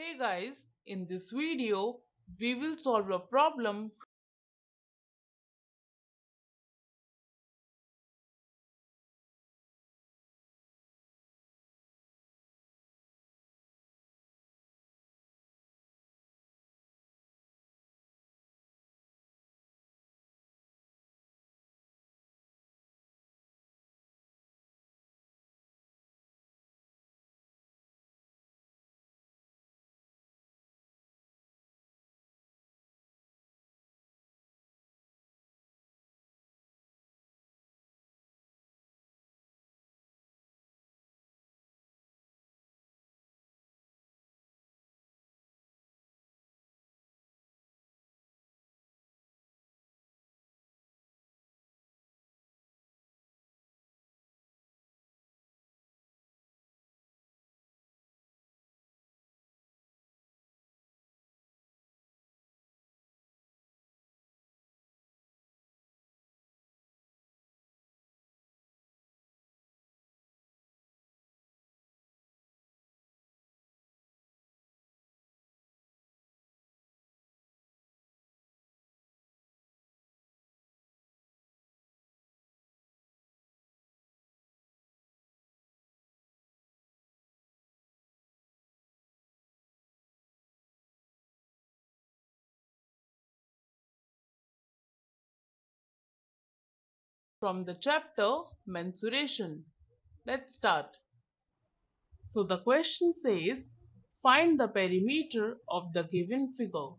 Hey guys, in this video, we will solve a problem from the chapter Mensuration. Let's start. So the question says, find the perimeter of the given figure.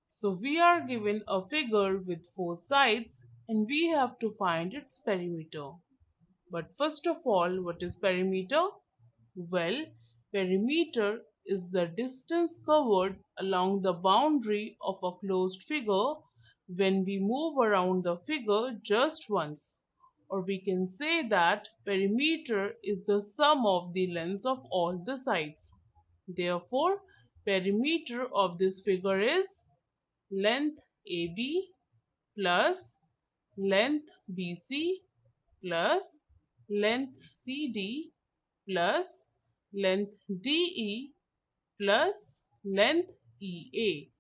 So we are given a figure with four sides and we have to find its perimeter. But first of all, what is perimeter? Well, perimeter is the distance covered along the boundary of a closed figure when we move around the figure just once. Or we can say that perimeter is the sum of the lengths of all the sides. Therefore, perimeter of this figure is length AB plus length BC plus length CD plus length DE plus length EA.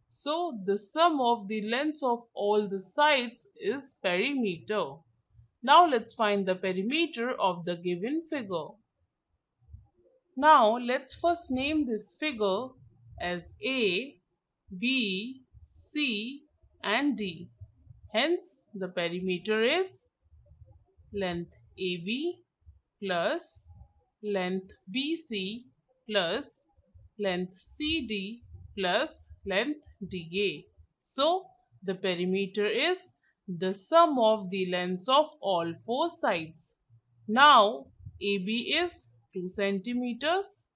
So the sum of the lengths of all the sides is perimeter. Now let's find the perimeter of the given figure. Now let's first name this figure as A, B, C and D. Hence the perimeter is length AB plus length BC plus length CD plus length DA. So the perimeter is the sum of the lengths of all four sides. Now AB is 2 centimeters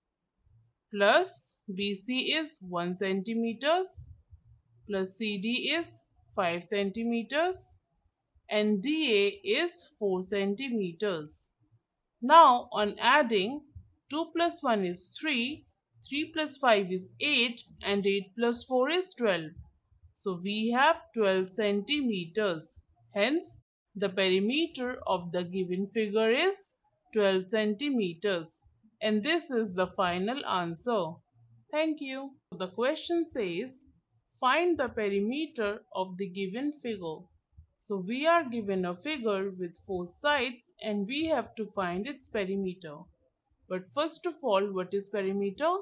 plus BC is 1 centimeters plus CD is 5 centimeters and DA is 4 centimeters. Now on adding, 2 plus 1 is 3, 3 plus 5 is 8 and 8 plus 4 is 12. So we have 12 centimeters. Hence, the perimeter of the given figure is 12 centimeters. And this is the final answer. Thank you. The question says, find the perimeter of the given figure. So we are given a figure with four sides and we have to find its perimeter. But first of all, what is perimeter?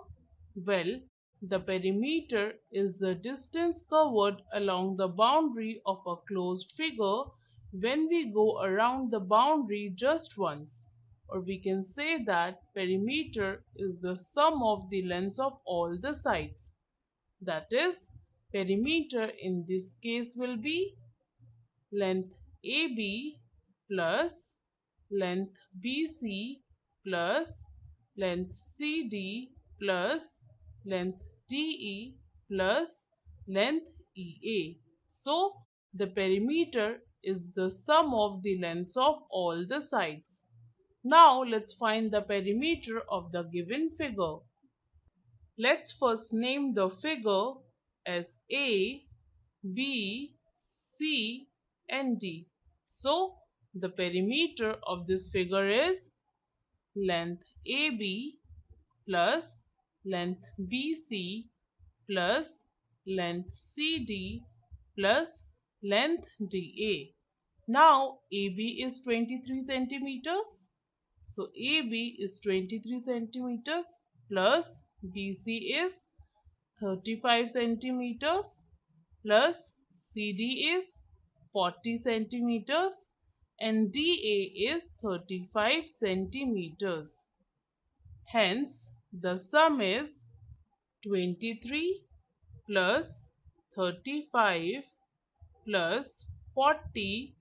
Well, the perimeter is the distance covered along the boundary of a closed figure when we go around the boundary just once. Or we can say that perimeter is the sum of the lengths of all the sides. That is, perimeter in this case will be length AB plus length BC plus length CD plus length DE plus length EA. So the perimeter is the sum of the lengths of all the sides. Now let's find the perimeter of the given figure. Let's first name the figure as A, B, C and D. So the perimeter of this figure is length AB plus length BC plus length CD plus length DA. Now AB is 23 centimeters. So AB is 23 centimeters plus BC is 35 centimeters plus CD is 40 centimeters and DA is 35 centimeters. Hence, the sum is 23 plus 35 plus 40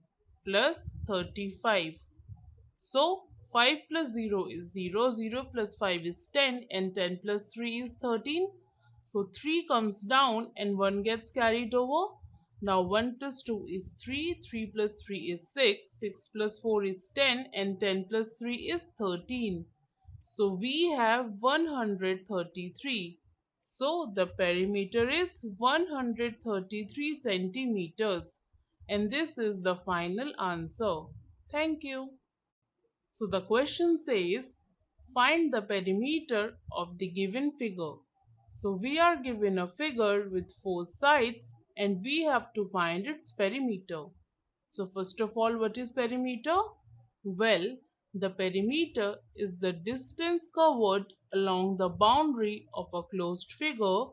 plus 35. So 5 plus 0 is 0, 0 plus 5 is 10 and 10 plus 3 is 13. So 3 comes down and 1 gets carried over. Now 1 plus 2 is 3, 3 plus 3 is 6, 6 plus 4 is 10 and 10 plus 3 is 13. So we have 133. So the perimeter is 133 centimeters and this is the final answer. Thank you. So the question says, find the perimeter of the given figure. So we are given a figure with 4 sides and we have to find its perimeter. So first of all, what is perimeter? Well, the perimeter is the distance covered along the boundary of a closed figure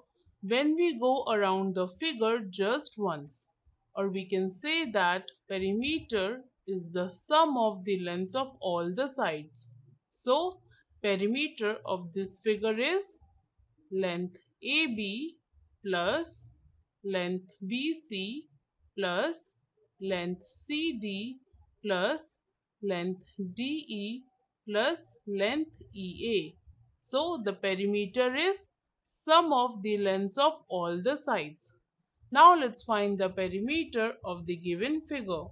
when we go around the figure just once. Or we can say that perimeter is the sum of the length of all the sides. So, perimeter of this figure is length AB plus length BC plus length CD plus length DE plus length EA. So the perimeter is sum of the lengths of all the sides. Now let's find the perimeter of the given figure.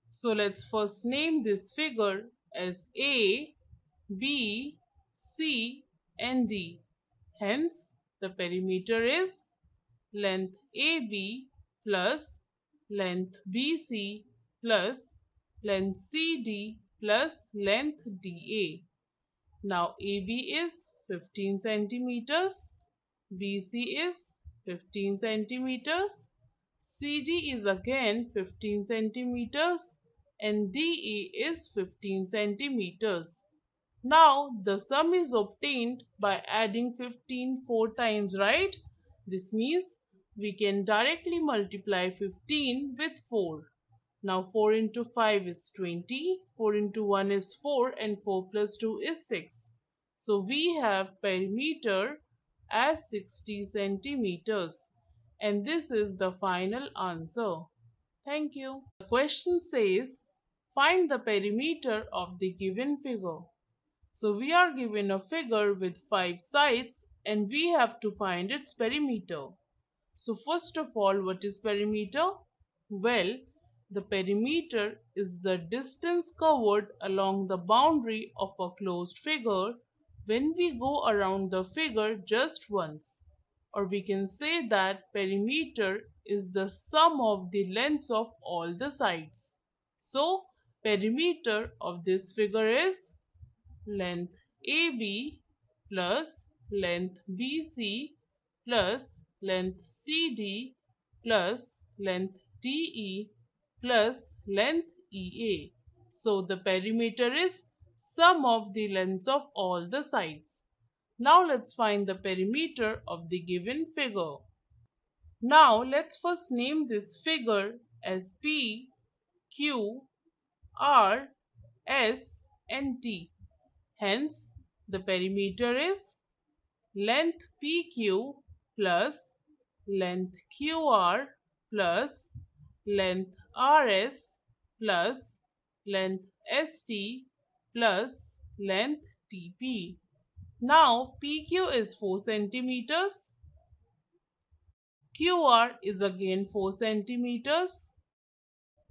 So let's first name this figure as A, B, C and D. Hence, the perimeter is length AB plus length BC plus length CD plus length DA. Now AB is 15 centimeters, BC is 15 centimeters, CD is again 15 centimeters and DE is 15 centimeters. Now the sum is obtained by adding 15 4 times, right? This means we can directly multiply 15 with 4. Now 4 into 5 is 20, 4 into 1 is 4 and 4 plus 2 is 6. So we have perimeter as 60 centimeters and this is the final answer. Thank you. The question says, find the perimeter of the given figure. So we are given a figure with 5 sides and we have to find its perimeter. So first of all, what is perimeter? Well, the perimeter is the distance covered along the boundary of a closed figure when we go around the figure just once. Or we can say that perimeter is the sum of the lengths of all the sides. So, perimeter of this figure is length AB plus length BC plus length CD plus length DE plus length EA. So the perimeter is sum of the lengths of all the sides. Now let's find the perimeter of the given figure. Now let's first name this figure as P, Q, R, S and T. Hence, the perimeter is length PQ plus length QR plus length RS plus length ST plus length TP. Now PQ is 4 centimeters, QR is again 4 centimeters,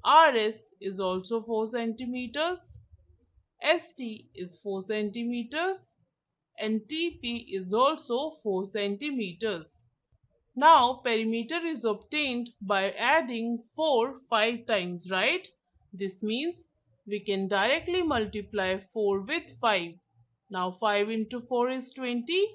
RS is also 4 centimeters, ST is 4 centimeters and TP is also 4 centimeters. Now perimeter is obtained by adding 4 5 times, right? This means we can directly multiply 4 with 5. Now 5 into 4 is 20,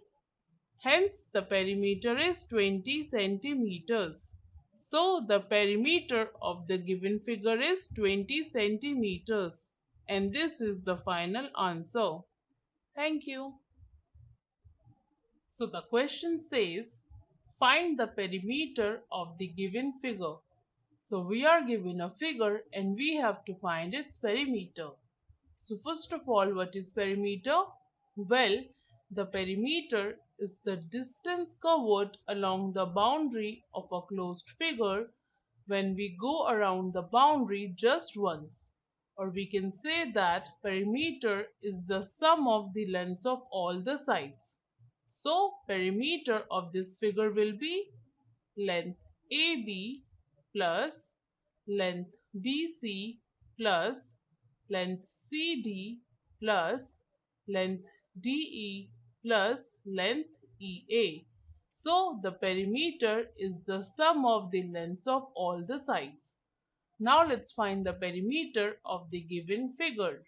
Hence, the perimeter is 20 centimeters. So, the perimeter of the given figure is 20 centimeters. And this is the final answer. Thank you. So, the question says, find the perimeter of the given figure. So, we are given a figure and we have to find its perimeter. So first of all, what is perimeter? Well, the perimeter is the distance covered along the boundary of a closed figure when we go around the boundary just once. Or we can say that perimeter is the sum of the lengths of all the sides. So perimeter of this figure will be length AB plus length BC plus length CD plus length DE plus length EA. So the perimeter is the sum of the lengths of all the sides. Now let's find the perimeter of the given figure.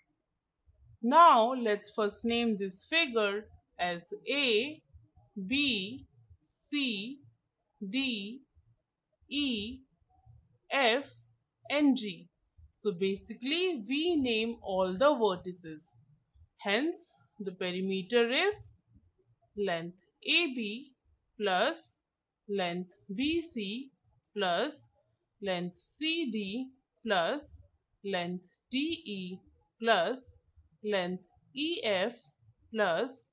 Now let's first name this figure as A, B, C, D, E, F and G. So basically we name all the vertices. Hence the perimeter is length AB plus length BC plus length CD plus length DE plus length EF plus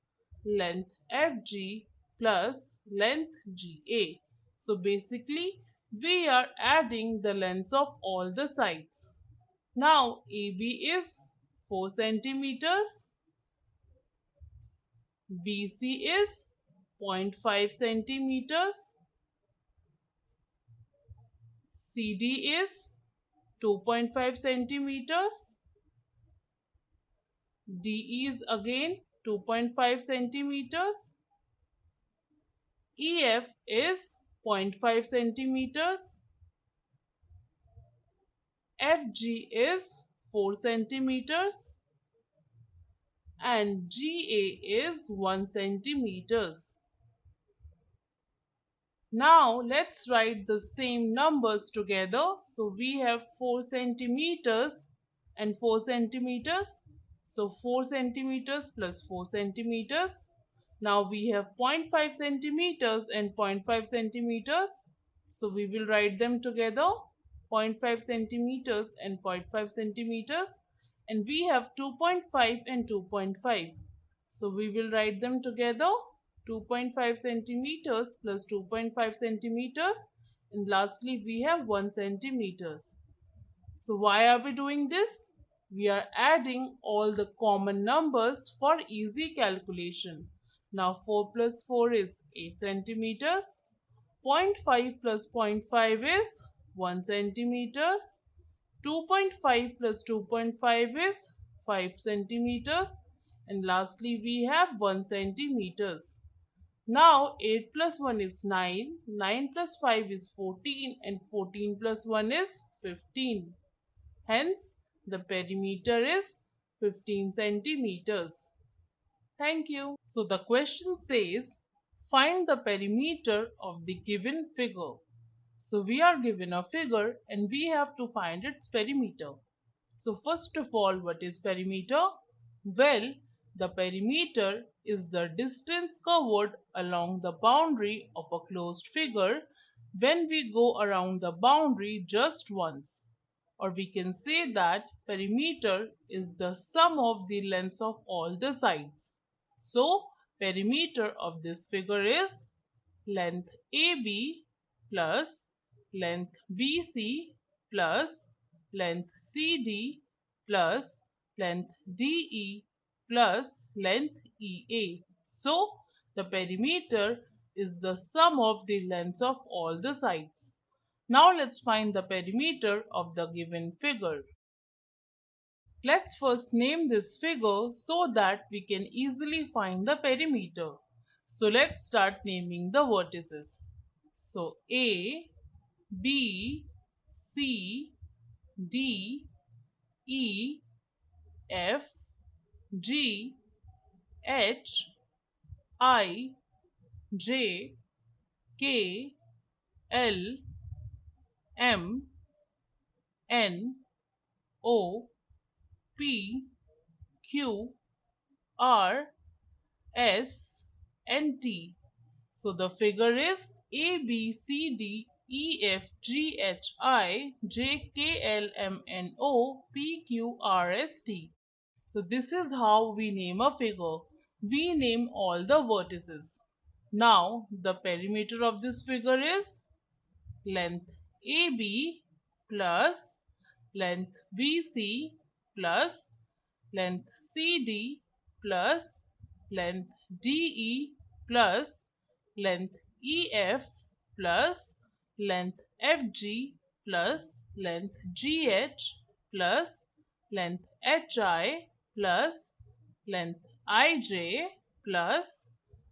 length FG plus length GA. So basically we are adding the lengths of all the sides. Now AB is 4 centimeters, BC is 0.5 centimeters, CD is 2.5 centimeters, DE is again 2.5 centimeters, EF is 0.5 centimeters, FG is 4 centimeters and GA is 1 centimeters. Now let's write the same numbers together. So we have 4 centimeters and 4 centimeters. So 4 centimeters plus 4 centimeters. Now we have 0.5 centimeters and 0.5 centimeters. So we will write them together, 0.5 centimeters and 0.5 centimeters. And we have 2.5 and 2.5. So we will write them together, 2.5 centimeters plus 2.5 centimeters, and lastly we have 1 centimeters. So why are we doing this? We are adding all the common numbers for easy calculation. Now 4 plus 4 is 8 centimeters, 0.5 plus 0.5 is 1 centimeters, 2.5 plus 2.5 is 5 centimeters, and lastly we have 1 centimeters. Now 8 plus 1 is 9, 9 plus 5 is 14 and 14 plus 1 is 15. Hence the perimeter is 15 centimeters. Thank you. So the question says, find the perimeter of the given figure. So we are given a figure and we have to find its perimeter. So first of all, what is perimeter? Well, the perimeter is the distance covered along the boundary of a closed figure when we go around the boundary just once. Or we can say that perimeter is the sum of the lengths of all the sides. So, perimeter of this figure is length AB plus length BC plus length CD plus length DE plus length EA. So, the perimeter is the sum of the lengths of all the sides. Now let's find the perimeter of the given figure. Let's first name this figure so that we can easily find the perimeter. So let's start naming the vertices. So A, B, C, D, E, F, G, H, I, J K L M N O P Q R S and T. So the figure is A B C D E F G H I J K L M N O P Q R S T. So this is how we name a figure. We name all the vertices. Now the perimeter of this figure is length AB plus length BC plus length CD plus length DE plus length EF plus length FG plus length GH plus length HI plus length IJ plus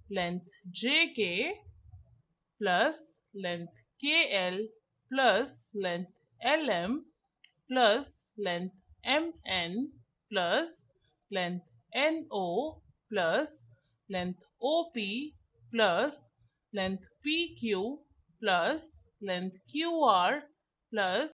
length JK plus length KL plus length LM plus length MN plus length NO plus length OP plus length PQ plus length QR plus